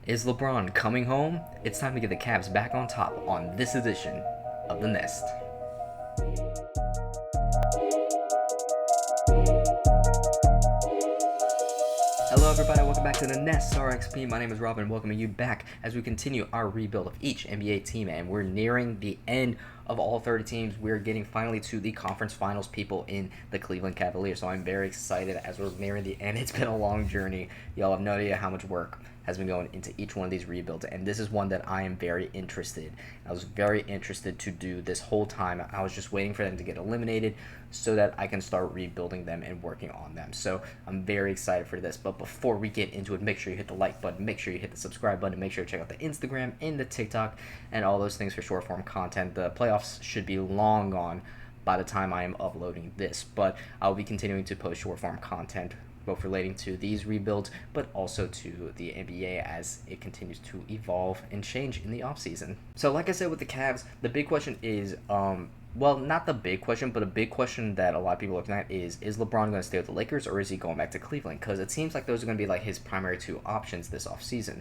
Is LeBron coming home? It's time to get the Cavs back on top on this edition of The Nest. Hello everybody, welcome back to The Nest RXP. My name is Robin, welcoming you back as we continue our rebuild of each NBA team, and we're nearing the end of all 30 teams. We're getting finally to the conference finals people in the Cleveland Cavaliers, so I'm very excited as we're nearing the end. It's been a long journey. Y'all have no idea how much work has been going into each one of these rebuilds, and this is one that I am very interested. I was very interested to do this whole time. I was just waiting for them to get eliminated so that I can start rebuilding them and working on them. So I'm very excited for this. But before we get into it, make sure you hit the like button, make sure you hit the subscribe button, make sure you check out the Instagram and the TikTok and all those things for short form content. The playoffs should be long gone by the time I am uploading this, but I'll be continuing to post short form content both relating to these rebuilds, but also to the NBA as it continues to evolve and change in the offseason. So like I said with the Cavs, the big question is, well, not the big question, but a big question that a lot of people are looking at is LeBron going to stay with the Lakers or is he going back to Cleveland? Because it seems like those are going to be like his primary two options this offseason.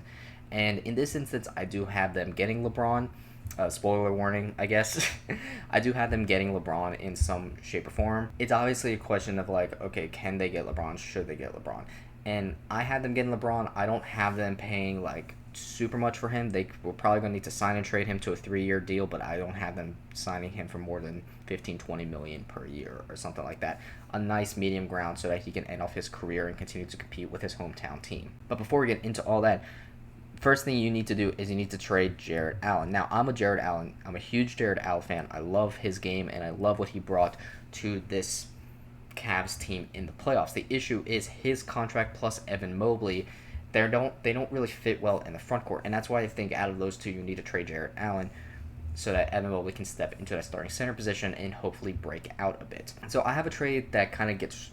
And in this instance, I do have them getting LeBron. Spoiler warning, I guess. I do have them getting LeBron in some shape or form. It's obviously a question of like, okay, can they get LeBron? Should they get LeBron? And I have them getting LeBron. I don't have them paying like super much for him. They were probably going to need to sign and trade him to a 3-year deal, but I don't have them signing him for more than 15-20 million per year or something like that. A nice medium ground so that he can end off his career and continue to compete with his hometown team. But before we get into all that, first thing you need to do is you need to trade Jarrett Allen. Now, I'm a huge Jarrett Allen fan. I love his game, and I love what he brought to this Cavs team in the playoffs. The issue is his contract plus Evan Mobley. They don't really fit well in the front court, and that's why I think out of those two, you need to trade Jarrett Allen so that Evan Mobley can step into that starting center position and hopefully break out a bit. So I have a trade that kind of gets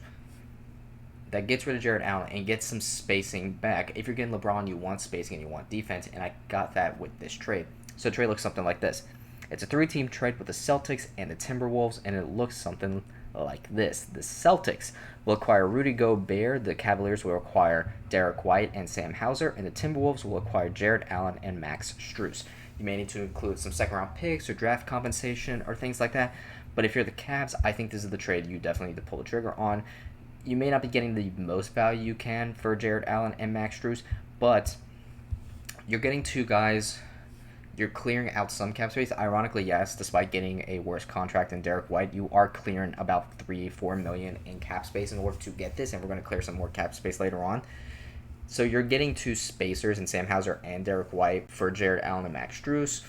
rid of Jarrett Allen and gets some spacing back. If you're getting LeBron, you want spacing and you want defense, and I got that with this trade. So the trade looks something like this. It's a 3-team trade with the Celtics and the Timberwolves, and it looks something like this. The Celtics will acquire Rudy Gobert, the Cavaliers will acquire Derek White and Sam Hauser, and the Timberwolves will acquire Jarrett Allen and Max Strus. You may need to include some second-round picks or draft compensation or things like that, but if you're the Cavs, I think this is the trade you definitely need to pull the trigger on. You may not be getting the most value you can for Jarrett Allen and Max Strus, but you're getting two guys. You're clearing out some cap space. Ironically, yes, despite getting a worse contract than Derek White, you are clearing about $3-4 million in cap space in order to get this, and we're going to clear some more cap space later on. So you're getting two spacers in Sam Hauser and Derek White for Jarrett Allen and Max Strus.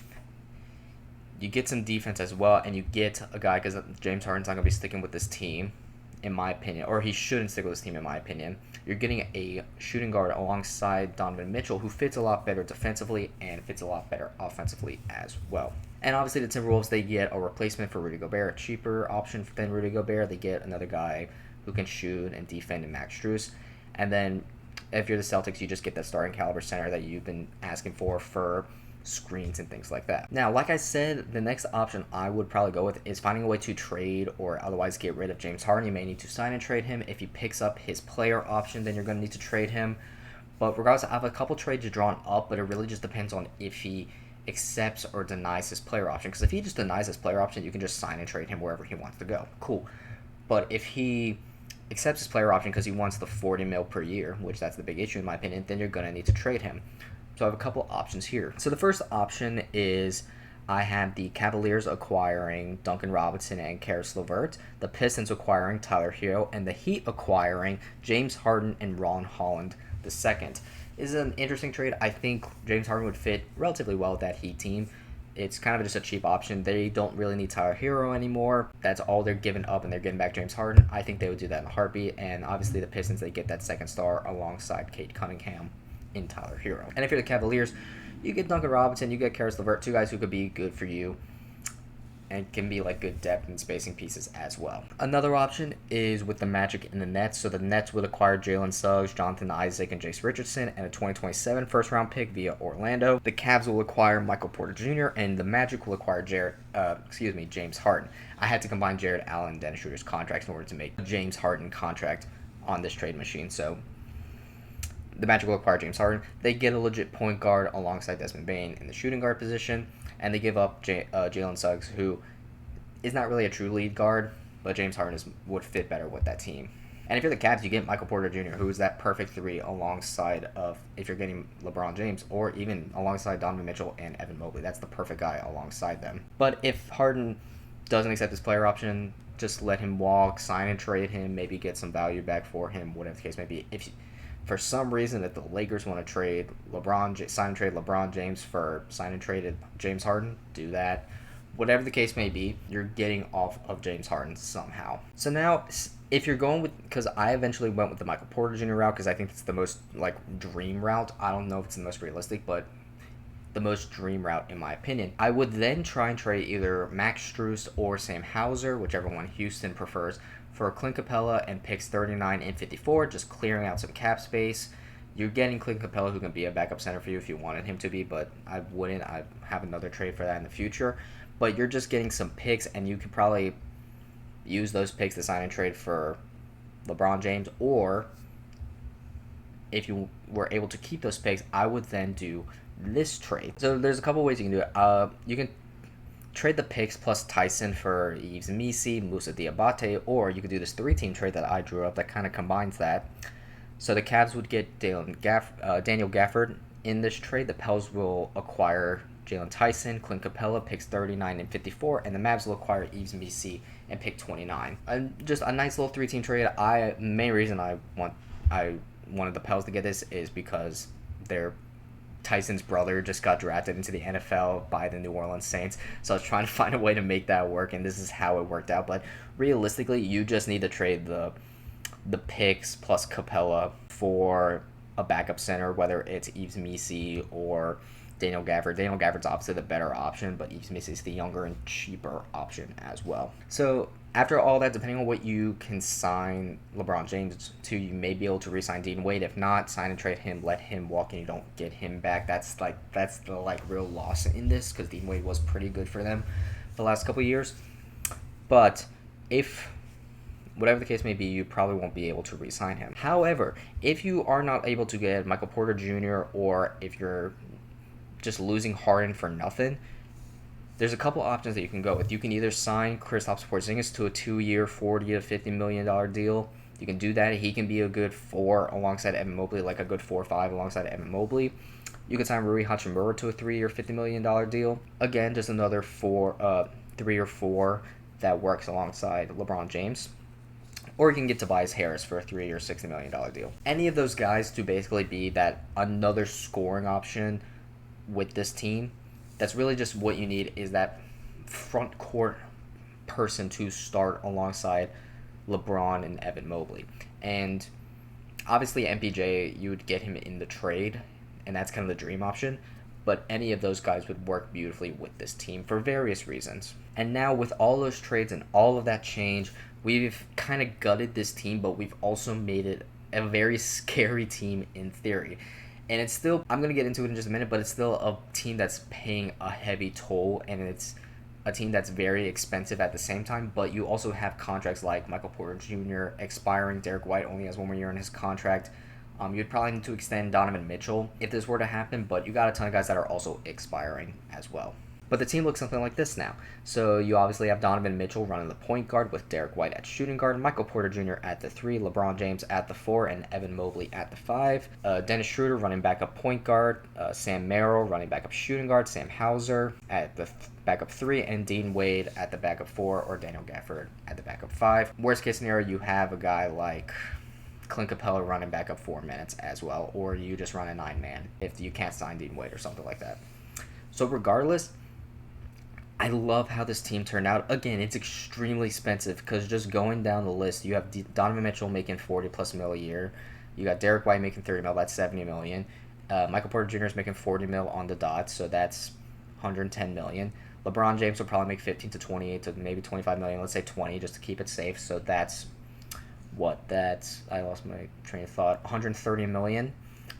You get some defense as well, and you get a guy, because James Harden's not going to be sticking with this team, in my opinion, or he shouldn't stick with this team, in my opinion. You're getting a shooting guard alongside Donovan Mitchell who fits a lot better defensively and fits a lot better offensively as well. And obviously the Timberwolves, they get a replacement for Rudy Gobert, a cheaper option than Rudy Gobert. They get another guy who can shoot and defend in Max Strus. And then if you're the Celtics, you just get that starting caliber center that you've been asking for screens and things like that. Now, like I said, the next option I would probably go with is finding a way to trade or otherwise get rid of James Harden. You may need to sign and trade him. If he picks up his player option, then you're going to need to trade him. But regardless, I have a couple trades drawn up, but it really just depends on if he accepts or denies his player option. Because if he just denies his player option, you can just sign and trade him wherever he wants to go. Cool. But if he accepts his player option because he wants the $40 million per year, which that's the big issue in my opinion, then you're going to need to trade him. So I have a couple options here. So the first option is I have the Cavaliers acquiring Duncan Robinson and Karis LeVert, the Pistons acquiring Tyler Hero, and the Heat acquiring James Harden and Ron Holland II. This is an interesting trade. I think James Harden would fit relatively well with that Heat team. It's kind of just a cheap option. They don't really need Tyler Hero anymore. That's all they're giving up, and they're getting back James Harden. I think they would do that in a heartbeat. And obviously the Pistons, they get that second star alongside Cade Cunningham in Tyler Hero. And if you're the Cavaliers, you get Duncan Robinson, you get Karis LeVert, two guys who could be good for you and can be like good depth and spacing pieces as well. Another option is with the Magic and the Nets. So the Nets would acquire Jalen Suggs, Jonathan Isaac, and Jace Richardson, and a 2027 first-round pick via Orlando. The Cavs will acquire Michael Porter Jr., and the Magic will acquire James Harden. I had to combine Jarrett Allen and Dennis Schroeder's contracts in order to make James Harden contract on this trade machine. So the Magic will acquire James Harden. They get a legit point guard alongside Desmond Bane in the shooting guard position, and they give up Jalen Suggs, who is not really a true lead guard, but James Harden would fit better with that team. And if you're the Cavs, you get Michael Porter Jr., who is that perfect three alongside of, if you're getting LeBron James, or even alongside Donovan Mitchell and Evan Mobley. That's the perfect guy alongside them. But if Harden doesn't accept this player option, just let him walk, sign and trade him, maybe get some value back for him, whatever the case may be. If for some reason that the Lakers want to sign and trade LeBron James for sign and traded James Harden, do that. Whatever the case may be, you're getting off of James Harden somehow. So now, if you're going with, because I eventually went with the Michael Porter Jr. route because I think it's the most dream route. I don't know if it's the most realistic, but the most dream route in my opinion. I would then try and trade either Max Strus or Sam Hauser, whichever one Houston prefers, for Clint Capella and picks 39 and 54, just clearing out some cap space. You're getting Clint Capella, who can be a backup center for you if you wanted him to be, but I wouldn't. I'd have another trade for that in the future. But you're just getting some picks, and you could probably use those picks to sign and trade for LeBron James, or if you were able to keep those picks, I would then do this trade. So there's a couple ways you can do it. You can trade the picks plus Tyson for Yves Missi, Moussa Diabate, or you could do this 3-team trade that I drew up that kind of combines that. So the Cavs would get Daniel Gafford in this trade. The Pels will acquire Jalen Tyson, Clint Capella, picks 39 and 54, and the Mavs will acquire Yves Missi and pick 29. Just a nice little 3-team trade. Main reason I wanted the Pels to get this is because Tyson's brother just got drafted into the NFL by the New Orleans Saints, so I was trying to find a way to make that work, and this is how it worked out. But realistically, you just need to trade the picks plus Capella for a backup center, whether it's Yves Missi or Daniel Gafford. Daniel Gafford's obviously the better option, but Yves Missi is the younger and cheaper option as well. So after all that, depending on what you can sign LeBron James to, you may be able to re-sign Dean Wade. If not, sign and trade him, let him walk, and you don't get him back. That's the real loss in this, because Dean Wade was pretty good for them the last couple of years. But if whatever the case may be, you probably won't be able to re-sign him. However, if you are not able to get Michael Porter Jr., or if you're just losing Harden for nothing, there's a couple options that you can go with. You can either sign Kristaps Porzingis to a 2-year, $40 to $50 million deal. You can do that. He can be a good 4 alongside Evan Mobley, like a good 4 or 5 alongside Evan Mobley. You can sign Rui Hachimura to a 3-year, $50 million deal. Again, just another 3 or 4 that works alongside LeBron James. Or you can get Tobias Harris for a 3-year, $60 million deal. Any of those guys to basically be that another scoring option with this team. That's really just what you need, is that front court person to start alongside LeBron and Evan Mobley. And obviously MPJ, you would get him in the trade, and that's kind of the dream option. But any of those guys would work beautifully with this team for various reasons. And now with all those trades and all of that change, we've kind of gutted this team, but we've also made it a very scary team in theory. And it's still, I'm going to get into it in just a minute, but it's still a team that's paying a heavy toll, and it's a team that's very expensive at the same time. But you also have contracts like Michael Porter Jr. expiring. Derek White only has 1 more year in his contract. You'd probably need to extend Donovan Mitchell if this were to happen, but you got a ton of guys that are also expiring as well. But the team looks something like this now. So you obviously have Donovan Mitchell running the point guard with Derek White at shooting guard, Michael Porter Jr. at the 3, LeBron James at the 4, and Evan Mobley at the 5. Dennis Schroeder running backup point guard, Sam Merrill running backup shooting guard, Sam Hauser at the backup 3, and Dean Wade at the backup 4, or Daniel Gafford at the backup 5. Worst case scenario, you have a guy like Clint Capella running backup 4 minutes as well, or you just run a 9-man if you can't sign Dean Wade or something like that. So regardless, I love how this team turned out. Again, it's extremely expensive because just going down the list, you have Donovan Mitchell making $40+ million a year. You got Derek White making $30 million, that's $70 million. Michael Porter Jr. is making $40 million on the dot, so that's $110 million. LeBron James will probably make 15 to 28 to maybe $25 million. Let's say 20 just to keep it safe. So that's I lost my train of thought. $130 million.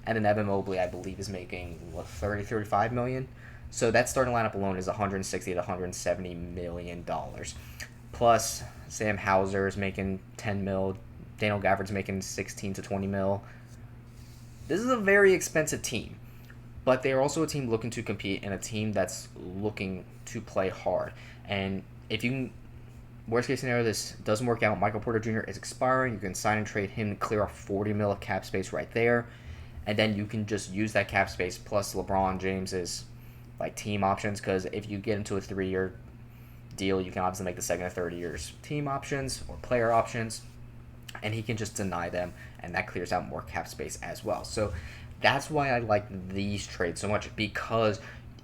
And then Evan Mobley, I believe, is making $35 million. So that starting lineup alone is $160 to $170 million. Plus, Sam Hauser is making $10 million. Daniel Gafford's making $16 to $20 million. this is a very expensive team, but they're also a team looking to compete and a team that's looking to play hard. And if you can, worst case scenario, this doesn't work out, Michael Porter Jr. is expiring. You can sign and trade him, clear off 40 mil of cap space right there, and then you can just use that cap space plus LeBron James's like team options. Because if you get into a 3-year deal, you can obviously make the second and third years team options or player options, and he can just deny them, and that clears out more cap space as well. So that's why I like these trades so much, because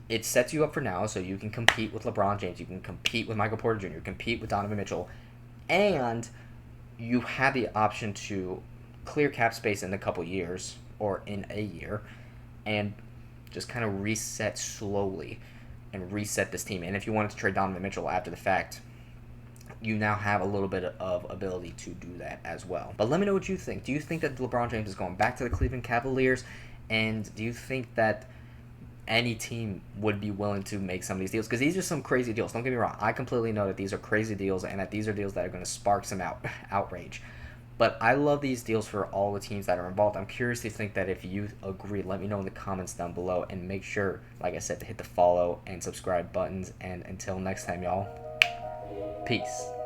it sets you up for now, so you can compete with LeBron James, you can compete with Michael Porter Jr., compete with Donovan Mitchell, and you have the option to clear cap space in a couple years or in a year and just kind of reset slowly and reset this team. And if you wanted to trade Donovan Mitchell after the fact, you now have a little bit of ability to do that as well. But let me know what you think. Do you think that LeBron James is going back to the Cleveland Cavaliers? And do you think that any team would be willing to make some of these deals? Because these are some crazy deals. Don't get me wrong. I completely know that these are crazy deals and that these are deals that are going to spark some outrage. But I love these deals for all the teams that are involved. I'm curious to think that if you agree, let me know in the comments down below. And make sure, like I said, to hit the follow and subscribe buttons. And until next time, y'all, peace.